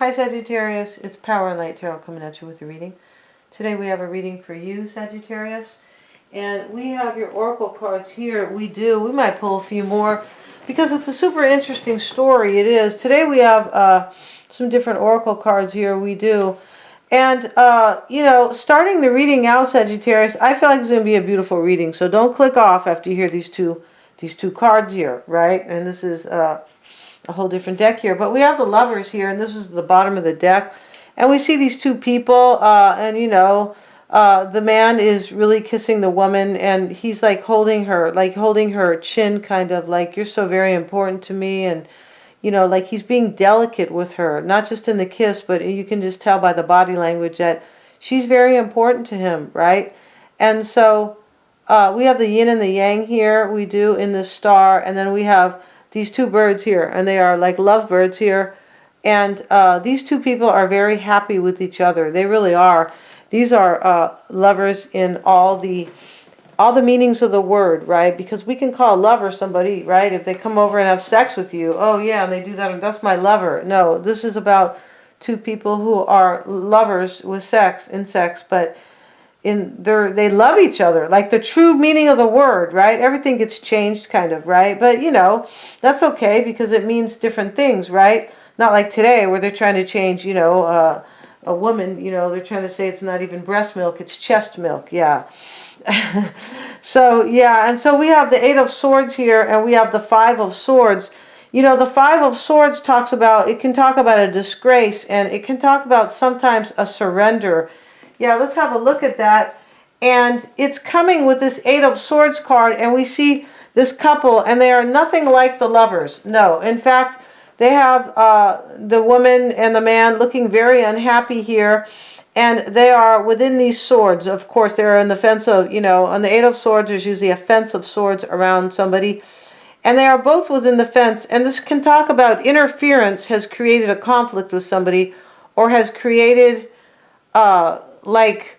Hi Sagittarius, it's Power and Light Tarot coming at you with a reading. Today we have a reading for you, Sagittarius. And we have your oracle cards here. We might pull a few more because it's a super interesting story. It is. Today we have some different oracle cards here. And, starting the reading out, Sagittarius, I feel like it's going to be a beautiful reading. So don't click off after you hear these two cards here, right? And this is a whole different deck here. But we have the Lovers here, and this is the bottom of the deck. And we see these two people, the man is really kissing the woman, and he's like holding her chin, kind of like, you're so very important to me. And, like he's being delicate with her, not just in the kiss, but you can just tell by the body language that she's very important to him, right? And so we have the yin and the yang here, in this star, and then we have these two birds here, and they are like lovebirds here. And these two people are very happy with each other. They really are. These are lovers in all the meanings of the word, right? Because we can call a lover somebody, right? If they come over and have sex with you, oh yeah, and they do that, and that's my lover. No, this is about two people who are lovers with sex, but they love each other, like the true meaning of the word, right? Everything gets changed, kind of, right? But that's okay, because it means different things, right? Not like today where they're trying to change, a woman, they're trying to say it's not even breast milk, it's chest milk. Yeah. So yeah, and so we have the Eight of Swords here, and we have the Five of Swords. The Five of Swords can talk about a disgrace, and it can talk about sometimes a surrender. Yeah, let's have a look at that. And it's coming with this Eight of Swords card, and we see this couple, and they are nothing like the lovers. No, in fact, they have the woman and the man looking very unhappy here, and they are within these swords. Of course, they're in the fence of, on the Eight of Swords, there's usually a fence of swords around somebody, and they are both within the fence. And this can talk about interference has created a conflict with somebody, or has created like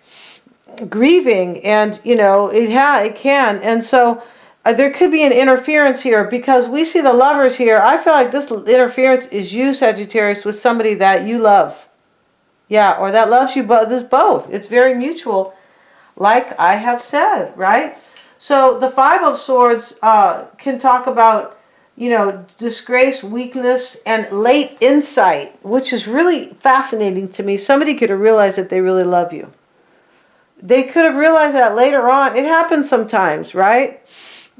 grieving, and it can. And so there could be an interference here, because we see the lovers here. I feel like this interference is you, Sagittarius, with somebody that you love. Yeah, or that loves you both. It's very mutual, like I have said, right? So the Five of Swords can talk about, disgrace, weakness, and late insight, which is really fascinating to me. Somebody could have realized that they really love you. They could have realized that later on. It happens sometimes, right?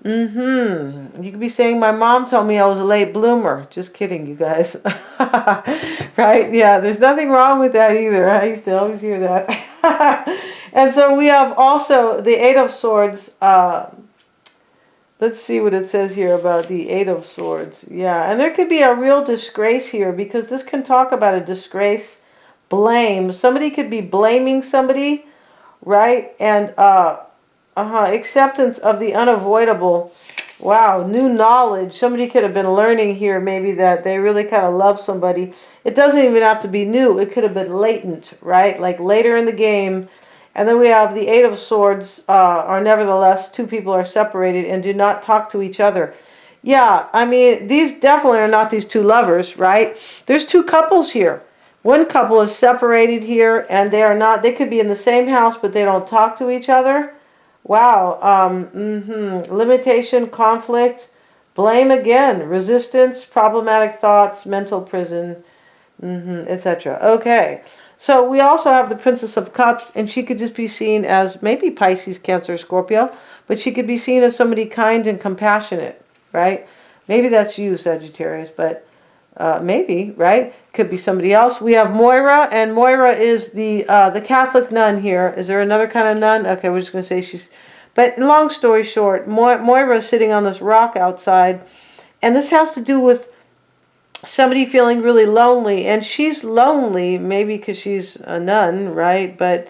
You could be saying, my mom told me I was a late bloomer. Just kidding, you guys. Right? Yeah, there's nothing wrong with that either. I used to always hear that. And so we have also the Eight of Swords. Let's see what it says here about the Eight of Swords. Yeah, and there could be a real disgrace here, because this can talk about a disgrace, blame. Somebody could be blaming somebody, right? And acceptance of the unavoidable. Wow, new knowledge. Somebody could have been learning here, maybe, that they really kind of love somebody. It doesn't even have to be new. It could have been latent, right? Like later in the game. And then we have the Eight of Swords, are nevertheless, two people are separated and do not talk to each other. Yeah, I mean, these definitely are not these two lovers, right? There's two couples here. One couple is separated here, and they could be in the same house, but they don't talk to each other. Wow. Limitation, conflict, blame again, resistance, problematic thoughts, mental prison, etc. Okay. So we also have the Princess of Cups, and she could just be seen as maybe Pisces, Cancer, Scorpio, but she could be seen as somebody kind and compassionate, right? Maybe that's you, Sagittarius, but maybe, right? Could be somebody else. We have Moira, and Moira is the Catholic nun here. Is there another kind of nun? Okay, we're just going to say she's... But long story short, Moira is sitting on this rock outside, and this has to do with somebody feeling really lonely, and she's lonely maybe because she's a nun, right? But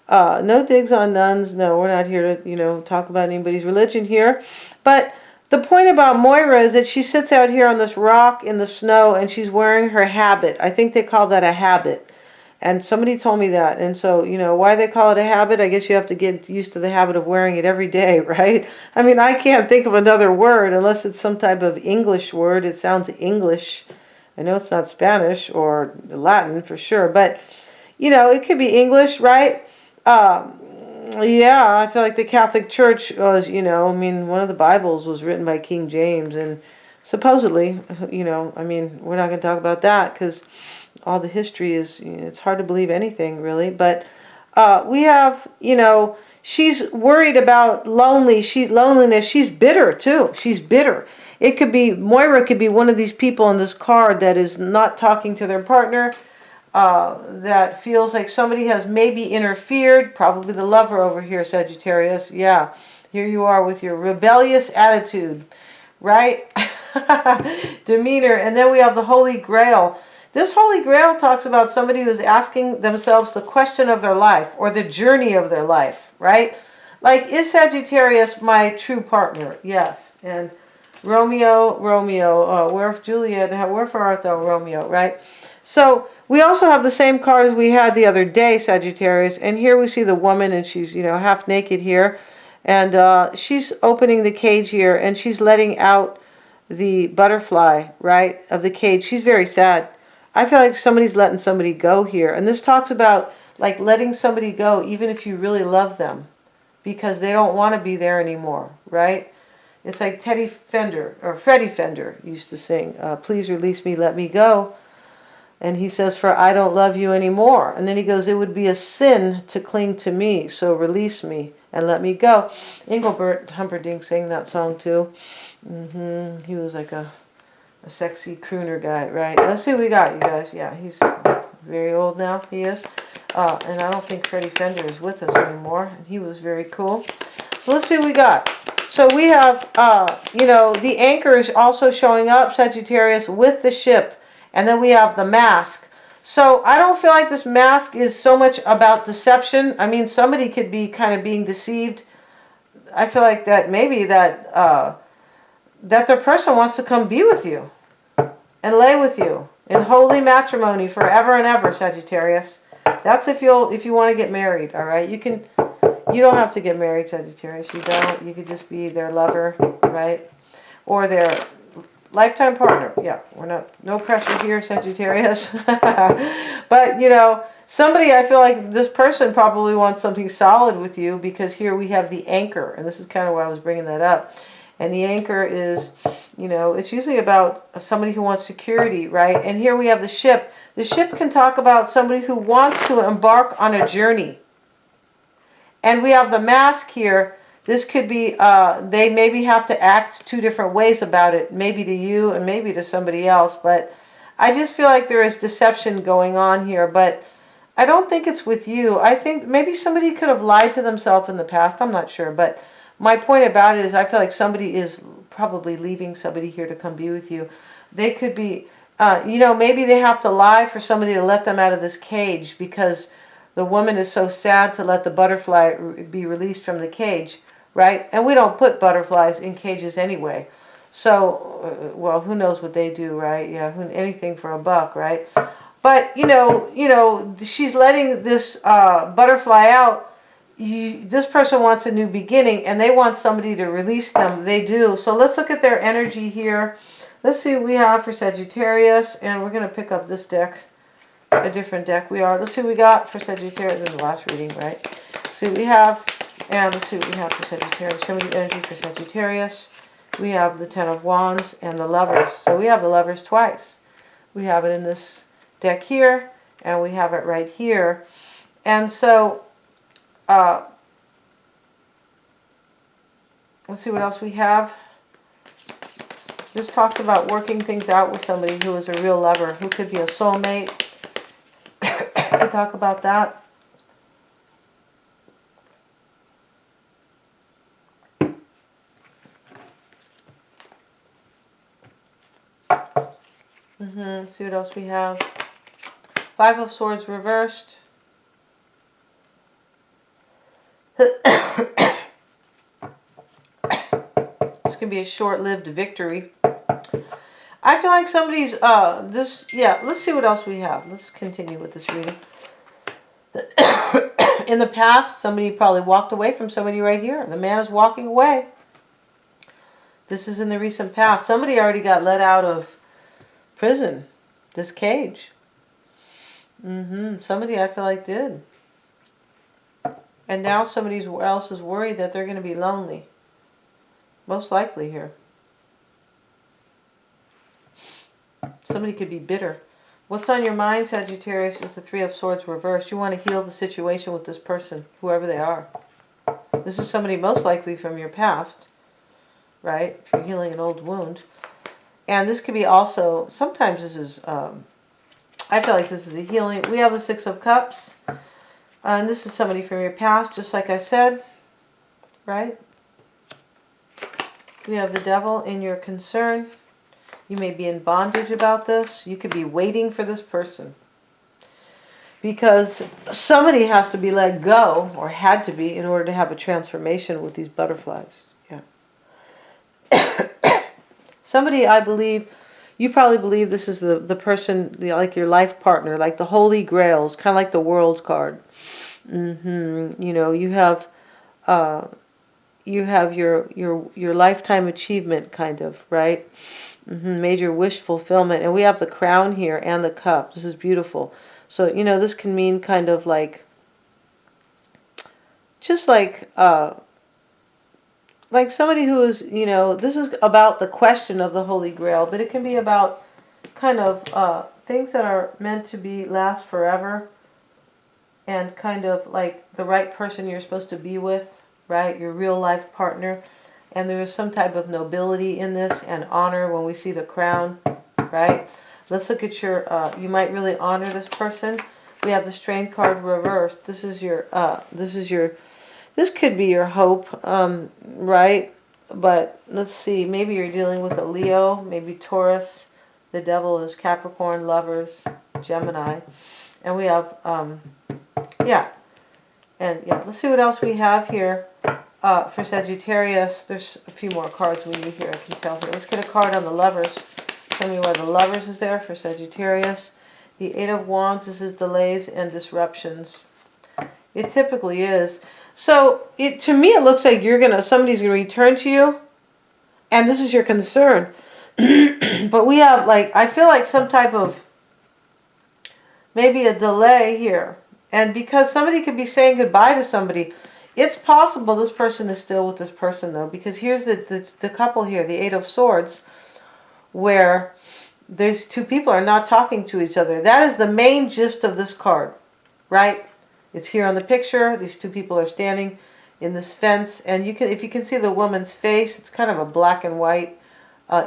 no digs on nuns. No, we're not here to talk about anybody's religion here. But the point about Moira is that she sits out here on this rock in the snow, and she's wearing her habit. I think they call that a habit. And somebody told me that. And so, why they call it a habit, I guess you have to get used to the habit of wearing it every day, right? I mean, I can't think of another word unless it's some type of English word. It sounds English. I know it's not Spanish or Latin for sure, but, you know, it could be English, right? Yeah, I feel like the Catholic Church was, you know, I mean, one of the Bibles was written by King James, and supposedly, you know, I mean, we're not going to talk about that because all the history is, you know, it's hard to believe anything really, but we have, you know, she's worried about loneliness. She's bitter too. She's bitter. It could be, Moira could be one of these people in this card that is not talking to their partner, that feels like somebody has maybe interfered, probably the lover over here, Sagittarius. Yeah, here you are with your rebellious attitude, right? Demeanor. And then we have the Holy Grail. This Holy Grail talks about somebody who's asking themselves the question of their life or the journey of their life, right? Like, is Sagittarius my true partner? Yes. And Romeo, where Juliet, wherefore art thou, Romeo, right? So we also have the same card as we had the other day, Sagittarius, and here we see the woman, and she's, you know, half naked here, and she's opening the cage here, and she's letting out the butterfly, right, of the cage. She's very sad. I feel like somebody's letting somebody go here, and this talks about like letting somebody go even if you really love them, because they don't want to be there anymore, right? It's like Teddy Fender, or Freddie Fender used to sing, please release me, let me go. And he says, for I don't love you anymore. And then he goes, it would be a sin to cling to me, so release me and let me go. Engelbert Humperdinck sang that song too. He was like a sexy crooner guy, right? Let's see what we got, you guys. Yeah, he's very old now, he is. And I don't think Freddie Fender is with us anymore. And he was very cool. So let's see what we got. So we have, you know, the anchor is also showing up, Sagittarius, with the ship. And then we have the mask. So I don't feel like this mask is so much about deception. I mean, somebody could be kind of being deceived. I feel like that maybe that that their person wants to come be with you and lay with you in holy matrimony forever and ever, Sagittarius. That's if you want to get married, all right? You don't have to get married, Sagittarius. You don't. You could just be their lover, right? Or their lifetime partner. Yeah, no pressure here, Sagittarius. But, you know, somebody, I feel like this person probably wants something solid with you, because here we have the anchor. And this is kind of why I was bringing that up. And the anchor is, you know, it's usually about somebody who wants security, right? And here we have the ship. The ship can talk about somebody who wants to embark on a journey. And we have the mask here. This could be, they maybe have to act two different ways about it, maybe to you and maybe to somebody else. But I just feel like there is deception going on here. But I don't think it's with you. I think maybe somebody could have lied to themselves in the past. I'm not sure. But my point about it is I feel like somebody is probably leaving somebody here to come be with you. They could be, you know, maybe they have to lie for somebody to let them out of this cage, because the woman is so sad to let the butterfly be released from the cage, right? And we don't put butterflies in cages anyway. So, well, who knows what they do, right? Yeah, anything for a buck, right? But, you know, she's letting this butterfly out. This person wants a new beginning, and they want somebody to release them. They do. So let's look at their energy here. Let's see what we have for Sagittarius, and we're going to pick up this deck. A different deck let's see what we got for Sagittarius in the last reading, right? Let's see what we have, and let's see what we have for Sagittarius. Show me the energy for Sagittarius. We have the Ten of Wands and the Lovers. So we have the Lovers twice. We have it in this deck here, and we have it right here. And so, let's see what else we have. This talks about working things out with somebody who is a real lover, who could be a soulmate. We talk about that. Let's see what else we have. Five of Swords reversed. This can be a short-lived victory. I feel like somebody's, let's see what else we have. Let's continue with this reading. In the past, somebody probably walked away from somebody right here. The man is walking away. This is in the recent past. Somebody already got let out of prison. This cage. Somebody I feel like did. And now somebody else is worried that they're going to be lonely. Most likely here. Somebody could be bitter. What's on your mind, Sagittarius, is the Three of Swords reversed. You want to heal the situation with this person, whoever they are. This is somebody most likely from your past, right? If you're healing an old wound. And this could be also, sometimes this is, I feel like this is a healing. We have the Six of Cups. And this is somebody from your past, just like I said, right? We have the Devil in your concern. You may be in bondage about this. You could be waiting for this person. Because somebody has to be let go, or had to be, in order to have a transformation with these butterflies. Yeah. Somebody, I believe, you probably believe this is the person, like your life partner, like the Holy Grails, kind of like the World card. You know, you have your lifetime achievement, kind of, right? Major wish fulfillment. And we have the Crown here and the Cup. This is beautiful. So, you know, this can mean kind of like, just like somebody who is, you know, this is about the question of the Holy Grail, but it can be about kind of things that are meant to be last forever, and kind of like the right person you're supposed to be with, right? Your real life partner. And there is some type of nobility in this and honor when we see the Crown, right? Let's look at your, you might really honor this person. We have the Strength card reversed. This is your, this could be your hope, right? But let's see, maybe you're dealing with a Leo, maybe Taurus. The Devil is Capricorn, Lovers, Gemini. And we have, yeah. And yeah, let's see what else we have here. For Sagittarius, there's a few more cards we need here, I can tell here. Let's get a card on the Lovers. Tell me why the Lovers is there for Sagittarius. The Eight of Wands, this is delays and disruptions. It typically is. So, to me, it looks like somebody's going to return to you. And this is your concern. But we have, like, I feel like some type of, maybe a delay here. And because somebody could be saying goodbye to somebody, it's possible this person is still with this person, though, because here's the couple here, the Eight of Swords, where these two people are not talking to each other. That is the main gist of this card, right? It's here on the picture. These two people are standing in this fence, and you can, if you can see the woman's face, it's kind of a black and white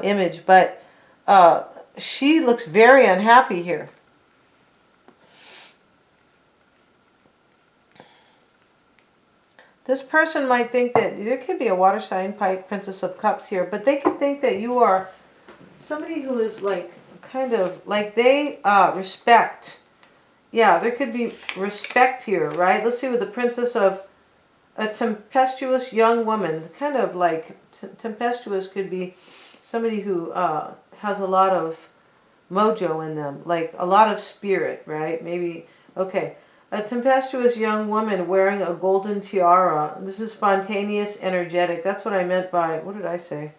image, but she looks very unhappy here. This person might think that there could be a water sign, Pike, Princess of Cups here, but they could think that you are somebody who is like, kind of, like they respect. Yeah, there could be respect here, right? Let's see with the Princess of a tempestuous young woman. Kind of like, tempestuous could be somebody who has a lot of mojo in them, like a lot of spirit, right? Maybe, okay. A tempestuous young woman wearing a golden tiara. This is spontaneous, energetic. That's what I meant by, what did I say?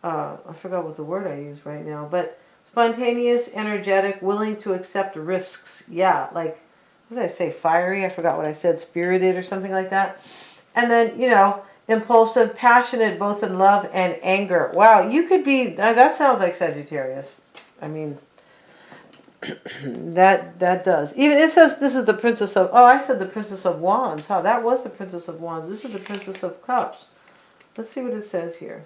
I forgot what the word I used right now. But spontaneous, energetic, willing to accept risks. Yeah, like, what did I say? Fiery? I forgot what I said. Spirited or something like that. And then, you know, impulsive, passionate, both in love and anger. Wow, you could be, that sounds like Sagittarius. I mean, that does. Even it says this is the Princess of, oh, I said the Princess of Wands. Huh, that was the Princess of Wands. This is the Princess of Cups. Let's see what it says here.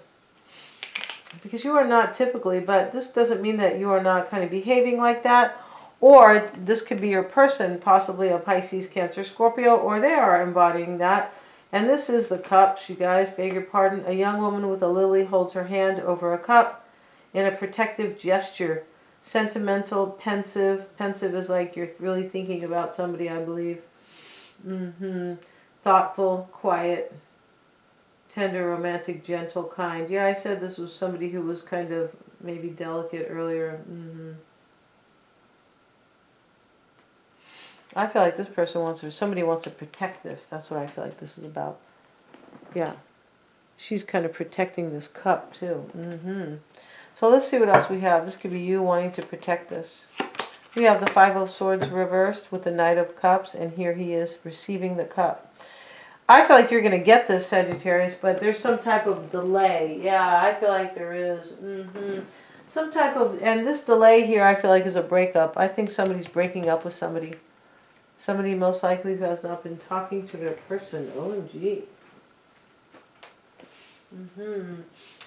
Because you are not typically, but this doesn't mean that you are not kind of behaving like that. Or this could be your person, possibly a Pisces, Cancer, Scorpio, or they are embodying that. And this is the Cups, you guys, beg your pardon. A young woman with a lily holds her hand over a cup in a protective gesture. Sentimental, pensive. Pensive is like you're really thinking about somebody, I believe. Thoughtful, quiet, tender, romantic, gentle, kind. Yeah, I said this was somebody who was kind of maybe delicate earlier. I feel like this person wants, or somebody wants to protect this. That's what I feel like this is about. Yeah. She's kind of protecting this cup too. So let's see what else we have. This could be you wanting to protect this. We have the Five of Swords reversed with the Knight of Cups, and here he is receiving the cup. I feel like you're going to get this, Sagittarius, but there's some type of delay. Yeah, I feel like there is. Some type of, and this delay here I feel like is a breakup. I think somebody's breaking up with somebody. Somebody most likely who has not been talking to their person. OMG.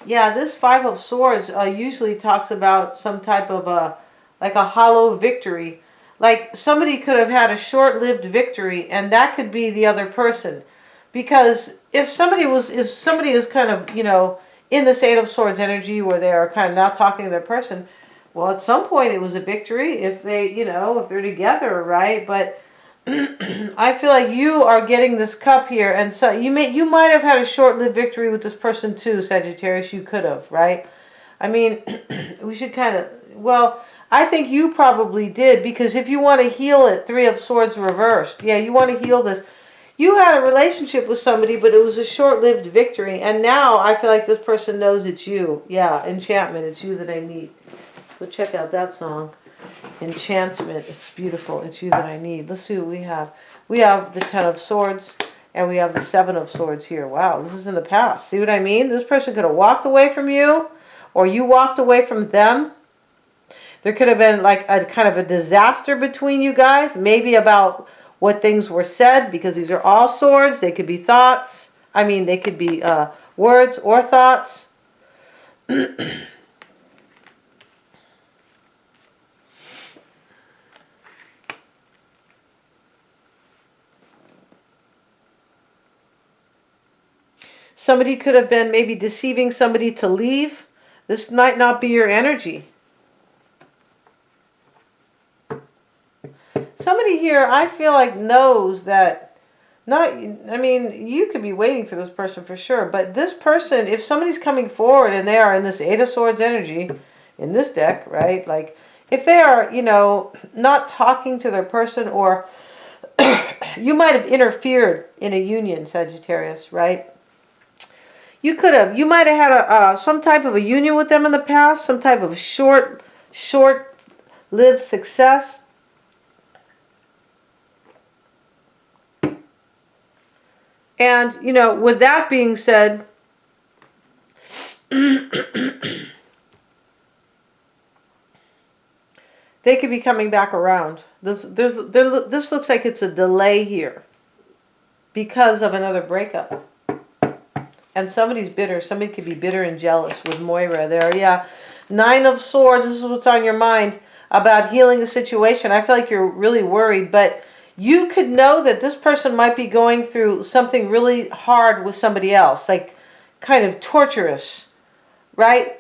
Yeah, this Five of Swords usually talks about some type of like a hollow victory. Like somebody could have had a short-lived victory, and that could be the other person. Because if somebody is kind of, you know, in this Eight of Swords energy where they are kind of not talking to their person, well, at some point it was a victory if they, you know, if they're together, right? But I feel like you are getting this cup here, and so you might have had a short-lived victory with this person too, Sagittarius. You could have, right? I mean, we should kind of, well, I think you probably did, because if you want to heal it, Three of Swords reversed. Yeah, you want to heal this. You had a relationship with somebody, but it was a short-lived victory, and now I feel like this person knows it's you. Yeah, enchantment, it's you that I need. Go check out that song. Enchantment, it's beautiful, it's you that I need. Let's see what we have. We have the Ten of Swords, and we have the Seven of Swords here. Wow, this is in the past. See what I mean? This person could have walked away from you, or you walked away from them. There could have been like a kind of a disaster between you guys, maybe about what things were said, because these are all swords. They could be thoughts. I mean, they could be words or thoughts. Somebody could have been maybe deceiving somebody to leave. This might not be your energy. Somebody here, I feel like, knows that, I mean, you could be waiting for this person for sure, but this person, if somebody's coming forward and they are in this Eight of Swords energy, in this deck, right, like, if they are, you know, not talking to their person, or you might have interfered in a union, Sagittarius, right? You might have had some type of a union with them in the past, some type of short-lived success. And, you know, with that being said, they could be coming back around. This looks like it's a delay here because of another breakup. And somebody's bitter. Somebody could be bitter and jealous with Moira there. Yeah. Nine of Swords. This is what's on your mind about healing the situation. I feel like you're really worried, but you could know that this person might be going through something really hard with somebody else, like kind of torturous, right?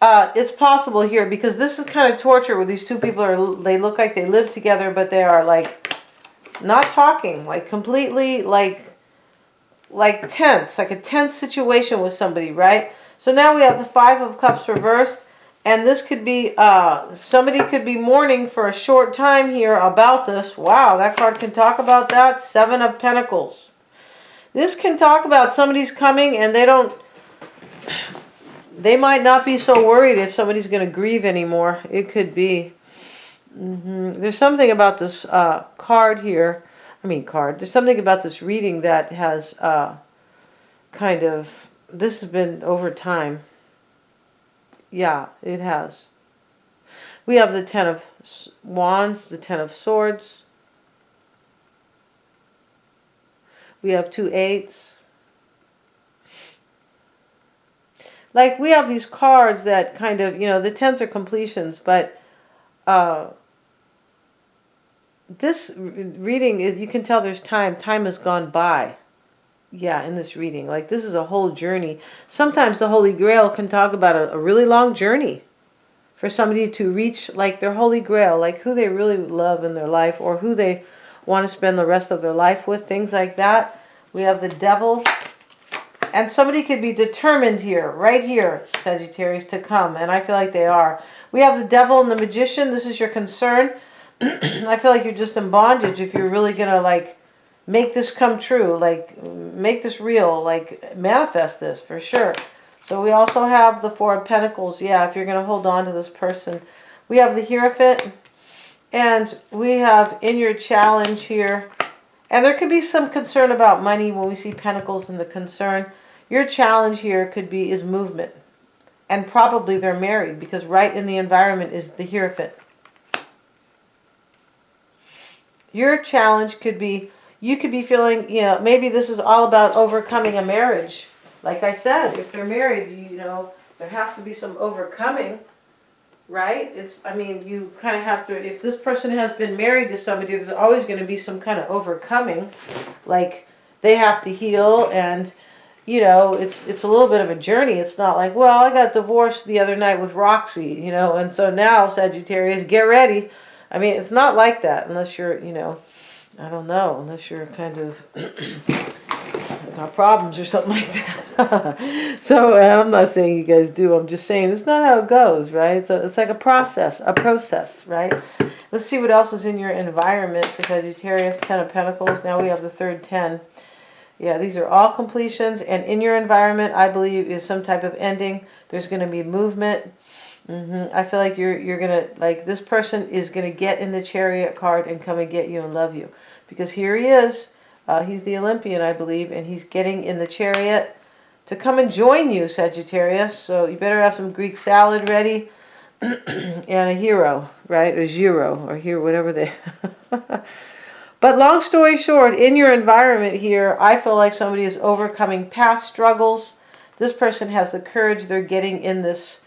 It's possible here, because this is kind of torture where these two people they look like they live together, but they are like not talking, like completely like tense, like a tense situation with somebody, right? So now we have the Five of Cups reversed, and this could be, somebody could be mourning for a short time here about this. Wow, that card can talk about that. Seven of Pentacles. This can talk about somebody's coming, and they might not be so worried if somebody's going to grieve anymore. It could be. There's something about this card here. There's something about this reading that has kind of, this has been over time. Yeah, it has. We have the Ten of Wands, the Ten of Swords. We have two eights. Like, we have these cards that kind of, you know, the tens are completions, but this reading, you can tell there's time. Time has gone by. Yeah, in this reading. Like, this is a whole journey. Sometimes the Holy Grail can talk about a really long journey for somebody to reach, like, their Holy Grail, like who they really love in their life, or who they want to spend the rest of their life with, things like that. We have the Devil. And somebody could be determined here, right here, Sagittarius, to come. And I feel like they are. We have the Devil and the Magician. This is your concern. I feel like you're just in bondage if you're really going to, like, make this come true, like make this real, like manifest this for sure. So we also have the Four of Pentacles. Yeah, if you're going to hold on to this person. We have the Hierophant. And we have in your challenge here. And there could be some concern about money when we see Pentacles in the concern. Your challenge here could be is movement. And probably they're married because right in the environment is the Hierophant. Your challenge could be, you could be feeling, you know, maybe this is all about overcoming a marriage. Like I said, if they're married, you know, there has to be some overcoming, right? I mean, you kind of have to, if this person has been married to somebody, there's always going to be some kind of overcoming. Like they have to heal and, you know, it's a little bit of a journey. It's not like, well, I got divorced the other night with Roxy, you know, and so now, Sagittarius, get ready. I mean, it's not like that unless you're, you know, I don't know, unless you're kind of got problems or something like that. So I'm not saying you guys do. I'm just saying it's not how it goes, right? It's like a process, right? Let's see what else is in your environment for Sagittarius. 10 of Pentacles. Now we have the third 10. Yeah, these are all completions. And in your environment, I believe, is some type of ending. There's going to be movement. I feel like you're going to, like, this person is going to get in the Chariot card and come and get you and love you. Because here he is. He's the Olympian, I believe. And he's getting in the Chariot to come and join you, Sagittarius. So you better have some Greek salad ready. And a hero, right? Or Giro, or here, whatever they... But long story short, in your environment here, I feel like somebody is overcoming past struggles. This person has the courage. They're getting in this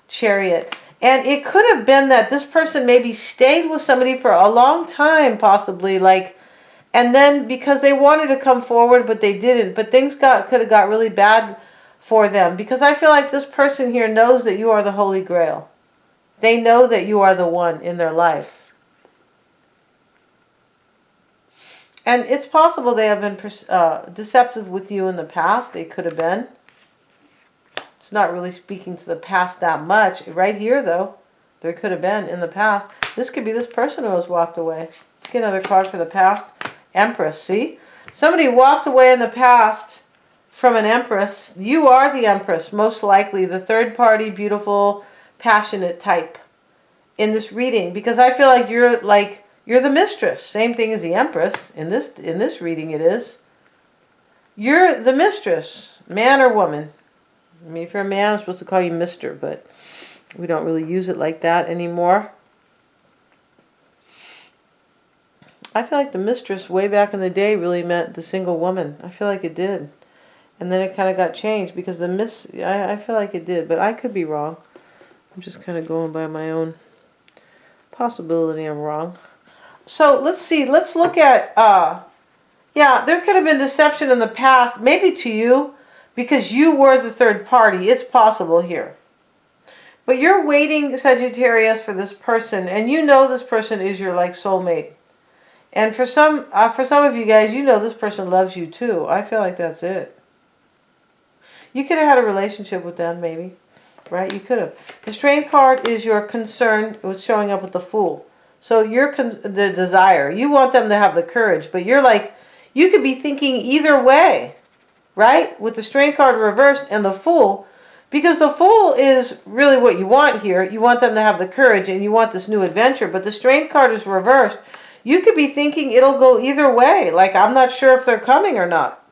Chariot. And it could have been that this person maybe stayed with somebody for a long time, possibly, like, and then because they wanted to come forward, but they didn't. But things could have got really bad for them. Because I feel like this person here knows that you are the Holy Grail. They know that you are the one in their life. And it's possible they have been deceptive with you in the past. They could have been. It's not really speaking to the past that much. Right here, though, there could have been in the past. This could be this person who has walked away. Let's get another card for the past. Empress, see? Somebody walked away in the past from an Empress. You are the Empress, most likely. The third party, beautiful, passionate type in this reading. Because I feel like you're the mistress. Same thing as the Empress. In this reading it is. You're the mistress, man or woman. I mean, if you're a man, I'm supposed to call you Mr., but we don't really use it like that anymore. I feel like the mistress way back in the day really meant the single woman. I feel like it did. And then it kind of got changed because I feel like it did, but I could be wrong. I'm just kind of going by my own possibility I'm wrong. So let's see. Let's look at, yeah, there could have been deception in the past, maybe to you, because you were the third party. It's possible here. But you're waiting, Sagittarius, for this person, and you know this person is your, like, soulmate. And for some of you guys, you know this person loves you too. I feel like that's it. You could have had a relationship with them, maybe. Right? You could have. The Strength card is your concern with showing up with the Fool. So you're the desire. You want them to have the courage. But you're like, you could be thinking either way. Right? With the Strength card reversed and the Fool. Because the Fool is really what you want here. You want them to have the courage and you want this new adventure. But the Strength card is reversed. You could be thinking it'll go either way. Like, I'm not sure if they're coming or not.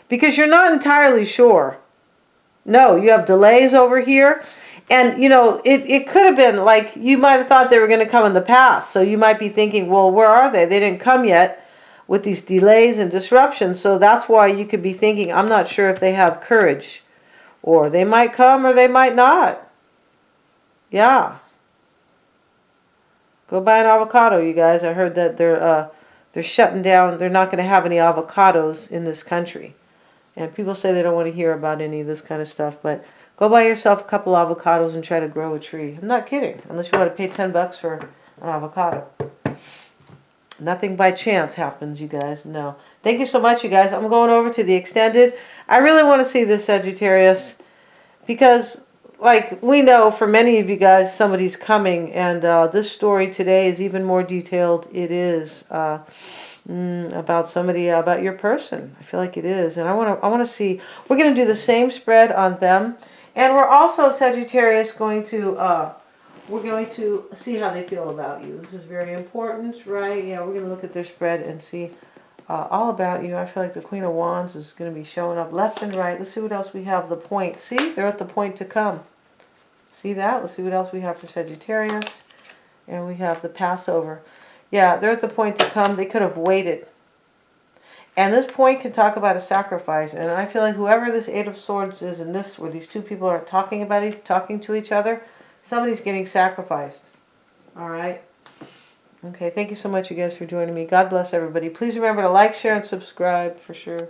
Because you're not entirely sure. No, you have delays over here. And, you know, it could have been like you might have thought they were going to come in the past. So you might be thinking, well, where are they? They didn't come yet with these delays and disruptions. So that's why you could be thinking, I'm not sure if they have courage. Or they might come or they might not. Yeah. Go buy an avocado, you guys. I heard that they're shutting down. They're not going to have any avocados in this country. And people say they don't want to hear about any of this kind of stuff. But go buy yourself a couple avocados and try to grow a tree. I'm not kidding. Unless you want to pay $10 for an avocado. Nothing by chance happens, you guys. No. Thank you so much, you guys. I'm going over to the extended. I really want to see this, Sagittarius. Because like we know for many of you guys, somebody's coming, and this story today is even more detailed. It is about somebody, about your person. I feel like it is, and I want to see. We're going to do the same spread on them, and we're also Sagittarius going to. We're going to see how they feel about you. This is very important, right? Yeah, we're going to look at their spread and see all about you. I feel like the Queen of Wands is going to be showing up left and right. Let's see what else we have. The point. See, they're at the point to come. See that? Let's see what else we have for Sagittarius. And we have the Passover. Yeah, they're at the point to come. They could have waited. And this point can talk about a sacrifice. And I feel like whoever this Eight of Swords is in this, where these two people are talking to each other, somebody's getting sacrificed. All right? Okay, thank you so much, you guys, for joining me. God bless everybody. Please remember to like, share, and subscribe for sure.